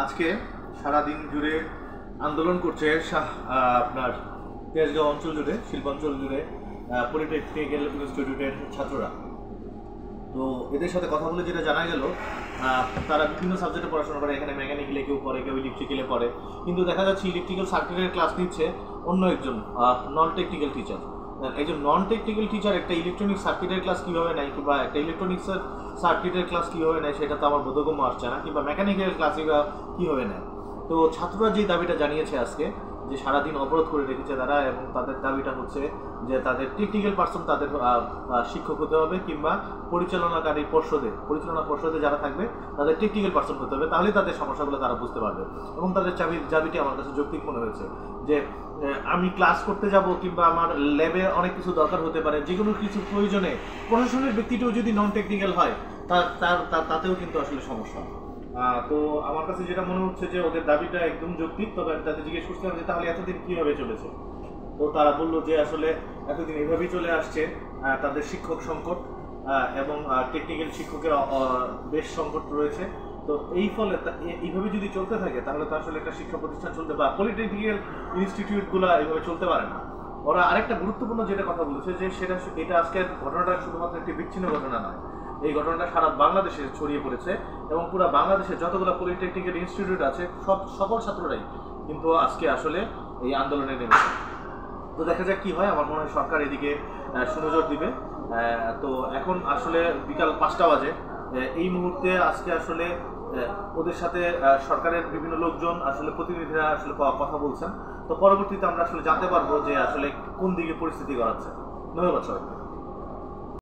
আজকে সারা দিন জুড়ে আন্দোলন করছে আপনার তেজগাঁও অঞ্চল জুড়ে, শিল্পাঞ্চল জুড়ে পলিটেকনিক্যাল ইনস্টিটিউটের ছাত্ররা। তো এদের সাথে কথা বলে যেটা জানা গেল, তারা বিভিন্ন সাবজেক্টে পড়াশোনা করে। এখানে মেকানিক্যালে কেউ পড়ে, কেউ ইলেকট্রিক্যালে পড়ে, কিন্তু দেখা যাচ্ছে ইলেকট্রিক্যাল সার্কিটের ক্লাস নিচ্ছে অন্য একজন নন টেকনিক্যাল টিচার। একজন নন টেকনিক্যাল টিচার একটা ইলেকট্রনিক সার্কিটের ক্লাস কীভাবে নেয়, কিংবা একটা ইলেকট্রনিক্সের সার্কিটের ক্লাস কীভাবে নেয় সেটা তো আমার বোধগম্য আসছে না, কিংবা মেকানিক্যাল ক্লাসই বা কীভাবে নেয়। তো ছাত্ররা যে দাবিটা জানিয়েছে আজকে, যে সারাদিন অবরোধ করে রেখেছে তারা, এবং তাদের দাবিটা হচ্ছে যে তাদের টেকনিক্যাল পার্সন তাদের শিক্ষক হতে হবে, কিংবা পরিচালনা পর্ষদে যারা থাকবে তাদের টেকনিক্যাল পার্সন হতে হবে, তাহলে তাদের সমস্যাগুলো তারা বুঝতে পারবে। এবং তাদের দাবিটি আমার কাছে যৌক্তিক মনে হয়েছে, যে আমি ক্লাস করতে যাব, কিংবা আমার ল্যাবে অনেক কিছু দরকার হতে পারে, যে কোনো কিছু প্রয়োজনে প্রশাসনের ব্যক্তিটাও যদি নন টেকনিক্যাল হয় তাতেও কিন্তু আসলে সমস্যা। তো আমার কাছে যেটা মনে হচ্ছে যে ওদের দাবিটা একদম যৌক্তিক। তবে আমি তাদের জিজ্ঞেস করছিলাম যে তাহলে এতদিন কীভাবে চলেছে। তো তারা বললো যে আসলে এতদিন এভাবেই চলে আসছে, তাদের শিক্ষক সংকট এবং টেকনিক্যাল শিক্ষকের বেশ সংকট রয়েছে। তো এই ফলে এইভাবে যদি চলতে থাকে তাহলে তো আসলে একটা শিক্ষা প্রতিষ্ঠান চলতে, বা পলিটেকনিক্যাল ইনস্টিটিউটগুলো এইভাবে চলতে পারে না। ওরা আরেকটা গুরুত্বপূর্ণ যেটা কথা বলেছে, যে এটা আজকের ঘটনাটা শুধুমাত্র একটি বিচ্ছিন্ন ঘটনা নয়, এই ঘটনাটা সারা বাংলাদেশে ছড়িয়ে পড়েছে, এবং পুরো বাংলাদেশে যতগুলো পলিটেকনিক্যাল ইনস্টিটিউট আছে সকল ছাত্ররাই কিন্তু আজকে আসলে এই আন্দোলনে নেমেছে। তো দেখা যাক কি হয়। আমার মনে হয় সরকার এদিকে সুনজর দিবে। তো এখন আসলে বিকাল 5টা বাজে। এই মুহূর্তে আজকে আসলে ওদের সাথে সরকারের বিভিন্ন লোকজন আসলে প্রতিনিধিরা আসলে কথা বলছেন। তো পরবর্তীতে আমরা আসলে জানতে পারবো যে আসলে কোন দিকে পরিস্থিতি গড়াচ্ছে। ধন্যবাদ সবাইকে।